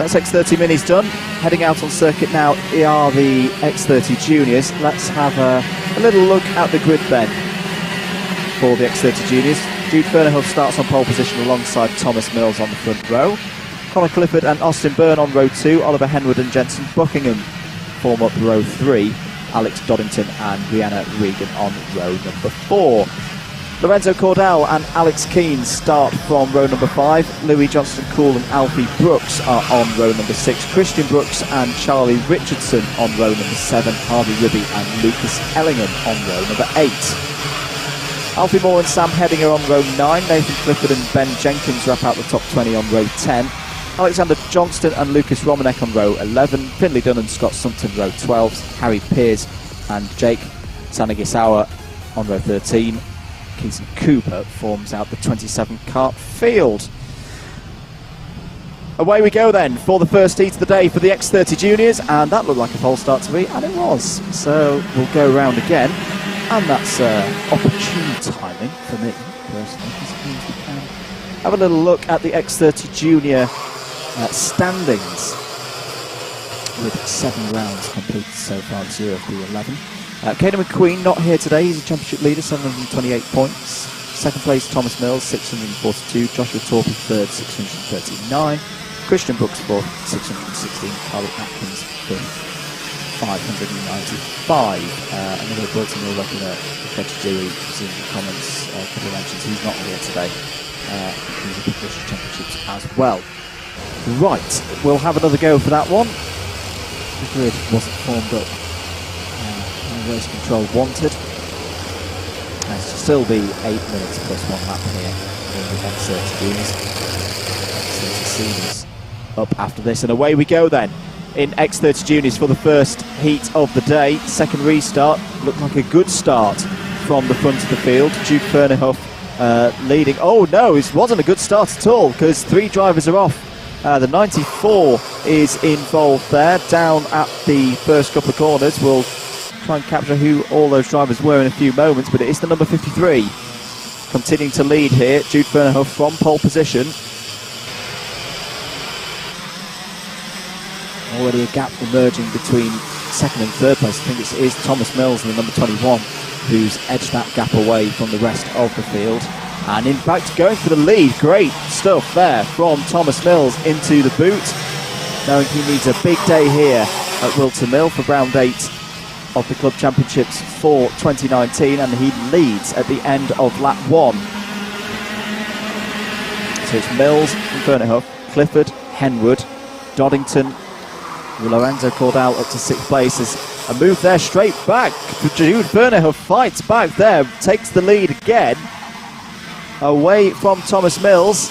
So that's X30 Minis done. Heading out on circuit now are the X30 Juniors. Let's have a little look at the grid then for the X30 Juniors. Jude Fernahoof starts on pole position alongside Thomas Mills on the front row. Connor Clifford and Austin Byrne on row 2. Oliver Henwood and Jensen Buckingham form up row 3. Alex Doddington and Brianna Regan on row number 4. Lorenzo Cordell and Alex Keane start from row number 5. Louis Johnston-Cool and Alfie Brooks are on row number 6. Christian Brooks and Charlie Richardson on row number 7. Harvey Ribby and Lucas Ellingham on row number 8. Alfie Moore and Sam Heading are on row 9. Nathan Clifford and Ben Jenkins wrap out the top 20 on row 10. Alexander Johnston and Lucas Romanek on row 11. Finley Dunn and Scott Sumpton row 12. Harry Pears and Jake Sanagisawa on row 13. Keaton Cooper forms out the 27 kart field. Away we go then for the first heat of the day for the X30 Juniors, and that looked like a pole start to me, and it was. So we'll go round again, and that's opportune timing for me personally, because it means we can have a little look at the X30 Junior standings with 7 rounds completed so far, 0 through 11. Caden McQueen not here today. He's a championship leader, 728 points. Second place Thomas Mills, 642. Joshua Torpy third, 639. Christian Brooks fourth, 616. Carly Atkins fifth, 595. Another Whilton will look at Fred Dewey, who's in the comments, a couple of mentions. He's not here today. He's a British Championships as well. Right, we'll have another go for that one. The grid wasn't formed up. Race control wanted. It's still be 8 minutes plus 1 lap here in the X30 Juniors. X30 Seniors up after this, and away we go then in X30 Juniors for the first heat of the day. Second restart, looked like a good start from the front of the field. Jude Fernahoof leading. Oh no, it wasn't a good start at all, because 3 drivers are off. The 94 is involved there, down at the first couple of corners. We'll try and capture who all those drivers were in a few moments, but it is the number 53 continuing to lead here. Jude Fernahoof from pole position. Already a gap emerging between second and third place. I think it is Thomas Mills and the number 21 who's edged that gap away from the rest of the field. And in fact, going for the lead. Great stuff there from Thomas Mills into the boot, knowing he needs a big day here at Whilton Mill for round 8 of the Club Championships for 2019, and he leads at the end of lap 1. So it's Mills and Fernahoof, Clifford, Henwood, Doddington, Lorenzo Cordell up to 6th place. As a move there straight back. Jude Fernahoof fights back there, takes the lead again, away from Thomas Mills.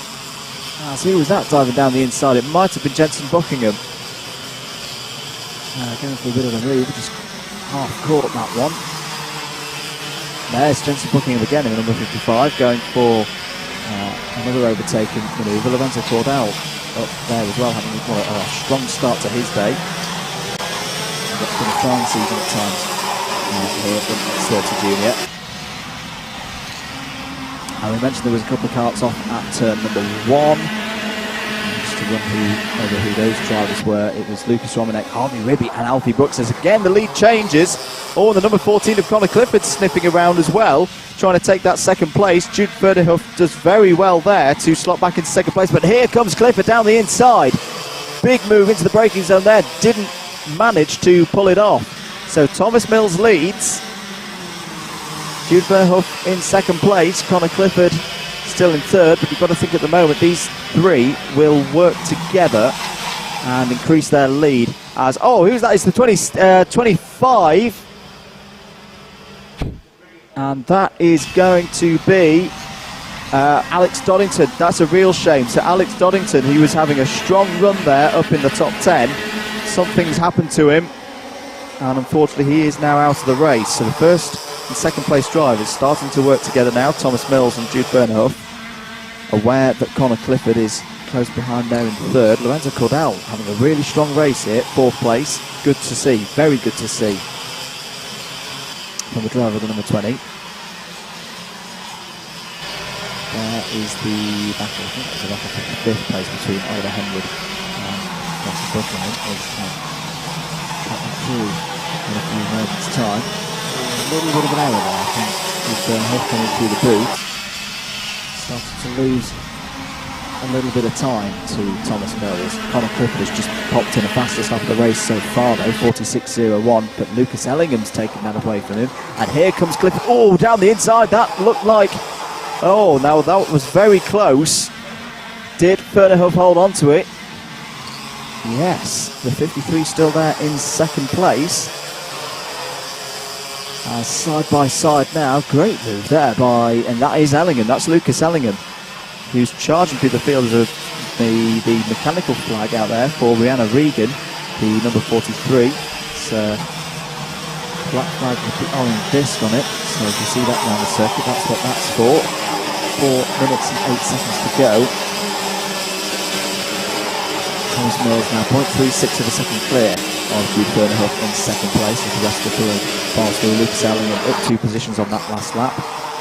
So who was that diving down the inside? It might have been Jensen Buckingham. Going for a bit of a move, just half caught that one. There's Jensen Buckingham again in number 55, going for another overtaking manoeuvre. Lorenzo Cordell up there as well, having a strong start to his day. It's been a trying season at times here in X30 Junior. And we mentioned there was a couple of karts off at turn number 1. Just to run over who those drivers were, it was Lucas Romanek, Harvey Ribby and Alfie Brooks. As again the lead changes. Oh, and the number 14 of Connor Clifford sniffing around as well, trying to take that second place. Jude Fernahoof does very well there to slot back into second place, but here comes Clifford down the inside. Big move into the braking zone there, didn't manage to pull it off. So Thomas Mills leads. Jude Fernahoof in second place, Connor Clifford still in third, but you've got to think at the moment these 3 will work together and increase their lead. As who's that? It's the 25, and that is going to be Alex Doddington. That's a real shame. So Alex Doddington, he was having a strong run there up in the top 10. Something's happened to him, and unfortunately he is now out of the race. So the first and second place drivers starting to work together now. Thomas Mills and Jude Fernahoof, aware that Connor Clifford is close behind there in third. Lorenzo Cordell having a really strong race here, 4th place. Good to see, very good to see from the driver of the number 20. There is the battle, I think it's a battle for the 5th place between Oliver Henwood and Johnson Buckingham is track that through in a few moments' time. A little bit of an error there, I think, with Huff coming through the boot. Started to lose a little bit of time to Thomas Mills. Conor Clifford has just popped in the fastest lap of the race so far though, 46.01, but Lucas Ellingham's taken that away from him. And here comes Clifford, oh, down the inside, that looked like, oh, now that was very close. Did Huff hold on to it? Yes, the 53 still there in second place. Side by side now, great move there by, and that is Ellingham, that's Lucas Ellingham, who's charging through the field as the mechanical flag out there for Rihanna Regan, the number 43. It's black flag with the orange disc on it, so if you see that around the circuit, that's what that's for. 4 minutes and 8 seconds to go. Thomas Mills now 0.36 of a second clear of Jude Huff in second place as the rest of the field falls through. Lucas Ellingham up 2 positions on that last lap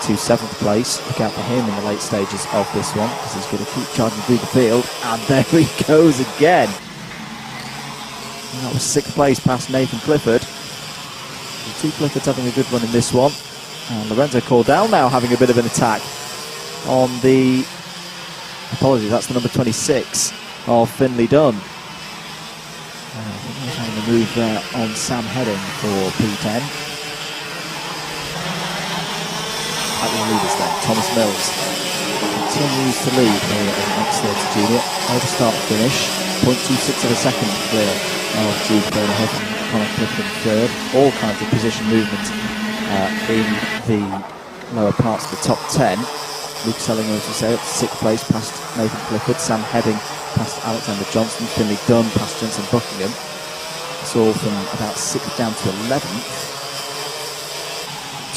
to 7th place. Look out for him in the late stages of this one because he's going to keep charging through the field, and there he goes again. And that was 6th place past Nathan Clifford. The 2 Cliffords having a good run in this one, and Lorenzo Cordell now having a bit of an attack on the, apologies, that's the number 26 of Finley Dunn. Having a move there on Sam Heading for P10. At the leaders then, Thomas Mills continues to lead here as an X30 junior. Over start finish, 0.26 of a second clear of Jude Huff and Conor Clifford in third. All kinds of position movement in the lower parts of the top 10. Lucas Ellingham, as we say, up to 6th place past Nathan Clifford. Sam Heading past Alexander Johnson. Finley Dunn past Jensen Buckingham. It's all from about 6th down to 11th.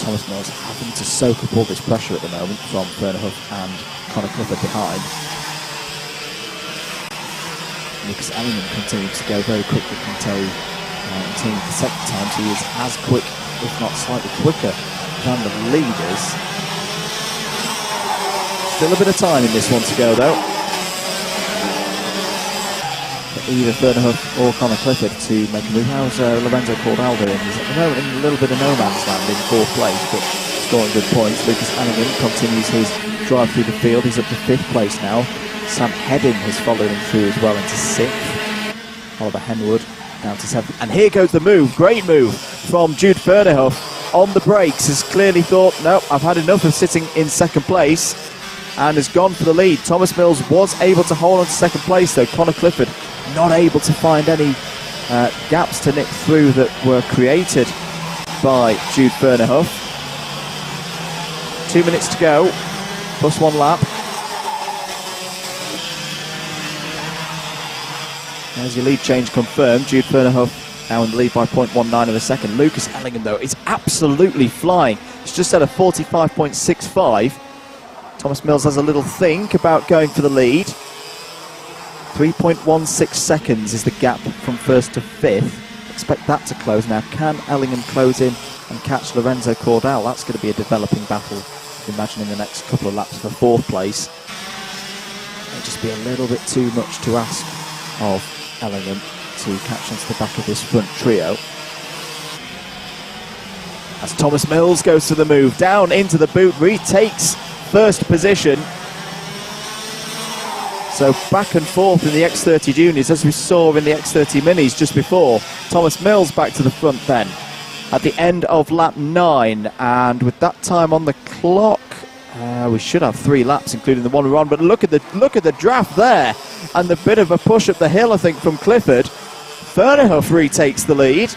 Thomas Mills having to soak up all this pressure at the moment from Huff and Conor Clifford behind. Lucas Ellingham continues to go very quickly until the second time, so he is as quick, if not slightly quicker, than the leaders. Still a bit of time in this one to go though. For either Huff or Conor Clifford to make a move. How's Lorenzo Cordell doing? He's at the moment in a little bit of no man's land in 4th place, but scoring good points. Lucas Ellingham continues his drive through the field. He's up to 5th place now. Sam Heading has followed him through as well into 6th. Oliver Henwood down to 7th. And here goes the move. Great move from Jude Huff on the brakes. Has clearly thought, no, I've had enough of sitting in second place, and has gone for the lead. Thomas Mills was able to hold on to second place though. Conor Clifford not able to find any gaps to nick through that were created by Jude Huff. 2 minutes to go, plus 1 lap. There's your lead change confirmed. Jude Huff now in the lead by 0.19 of a second. Lucas Ellingham though is absolutely flying. It's just at a 45.65. Thomas Mills has a little think about going for the lead. 3.16 seconds is the gap from 1st to 5th. Expect that to close. Now, can Ellingham close in and catch Lorenzo Cordell? That's going to be a developing battle, imagine, in the next couple of laps for 4th place. It'll just be a little bit too much to ask of Ellingham to catch onto the back of this front trio. As Thomas Mills goes to the move, down into the boot, retakes 1st position. So back and forth in the X30 Juniors, as we saw in the X30 Minis just before. Thomas Mills back to the front then at the end of lap 9, and with that time on the clock, we should have 3 laps, including the one we're on. But look at the draft there, and the bit of a push up the hill, I think, from Clifford. Huff retakes the lead.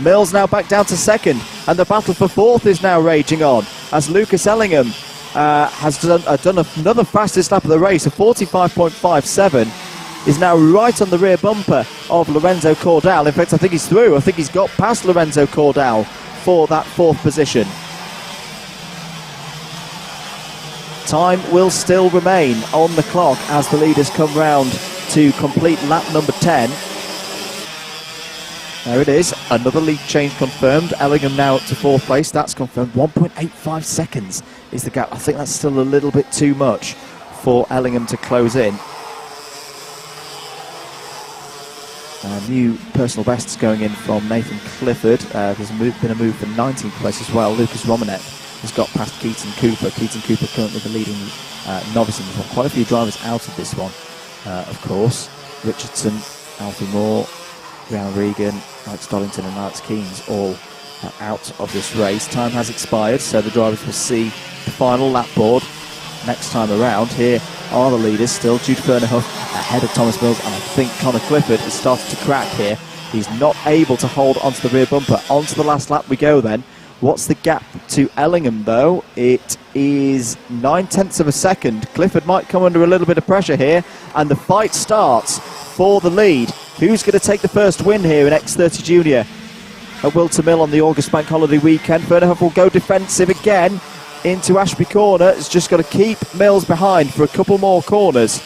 Mills now back down to 2nd, and the battle for 4th is now raging on as Lucas Ellingham has done another fastest lap of the race. A 45.57 is now right on the rear bumper of Lorenzo Cordell. In fact, I think he's through. I think he's got past Lorenzo Cordell for that 4th position. Time will still remain on the clock as the leaders come round to complete lap number 10. There it is, another lead change confirmed. Ellingham now up to 4th place, that's confirmed. 1.85 seconds is the gap. I think that's still a little bit too much for Ellingham to close in. New personal bests going in from Nathan Clifford. There's been a move for 19th place as well. Lucas Romanek has got past Keaton Cooper. Keaton Cooper currently the leading novice in this one. Quite a few drivers out of this one, of course. Richardson, Alfie Moore, Brianna Regan, Alex Dollington and Alex Keynes all out of this race. Time has expired, so the drivers will see the final lap board next time around. Here are the leaders still. Jude Fernerhoff ahead of Thomas Mills, and I think Connor Clifford has started to crack here. He's not able to hold onto the rear bumper. Onto the last lap we go then. What's the gap to Ellingham though? It is 9/10 of a second. Clifford might come under a little bit of pressure here, and the fight starts for the lead. Who's going to take the first win here in X30 Junior at Whilton Mill on the August Bank Holiday weekend? Fernerhoff will go defensive again into Ashby Corner. It's just got to keep Mills behind for a couple more corners.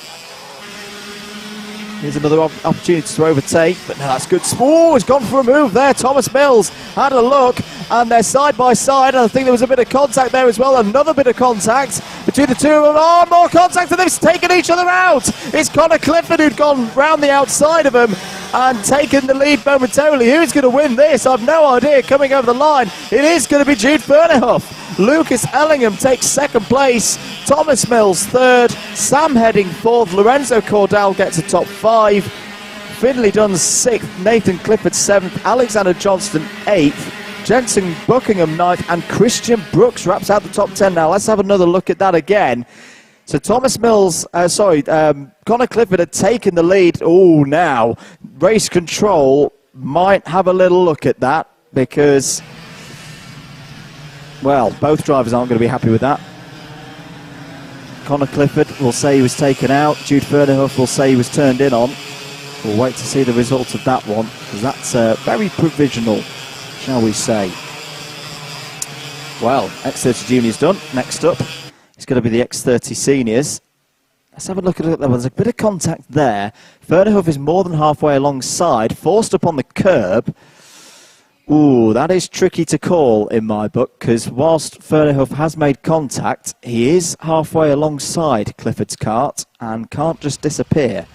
Here's another opportunity to overtake, but no, that's good. Oh, he's gone for a move there. Thomas Mills had a look, and they're side by side, and I think there was a bit of contact there as well. Another bit of contact between the two of them. Oh, more contact, and they've taken each other out. It's Connor Clifford who'd gone round the outside of him and taken the lead momentarily. Who's going to win this? I've no idea. Coming over the line, it is going to be Jude Fernerhoff. Lucas Ellingham takes second place, Thomas Mills third, Sam Heading fourth, Lorenzo Cordell gets a top 5, Finley Dunn sixth, Nathan Clifford seventh, Alexander Johnston eighth, Jensen Buckingham ninth, and Christian Brooks wraps out the top 10. Now let's have another look at that again. So Thomas Mills, Connor Clifford had taken the lead. Oh, now race control might have a little look at that, because, well, both drivers aren't going to be happy with that. Connor Clifford will say he was taken out. Jude Fernerhoff will say he was turned in on. We'll wait to see the result of that one, because that's very provisional, shall we say. Well, X30 Juniors done. Next up, it's going to be the X30 Seniors. Let's have a look at it. There's a bit of contact there. Fernerhoff is more than halfway alongside, forced up on the curb. Ooh, that is tricky to call in my book, because whilst Fernerhoff has made contact, he is halfway alongside Clifford's kart and can't just disappear.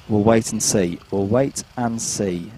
We'll wait and see. We'll wait and see.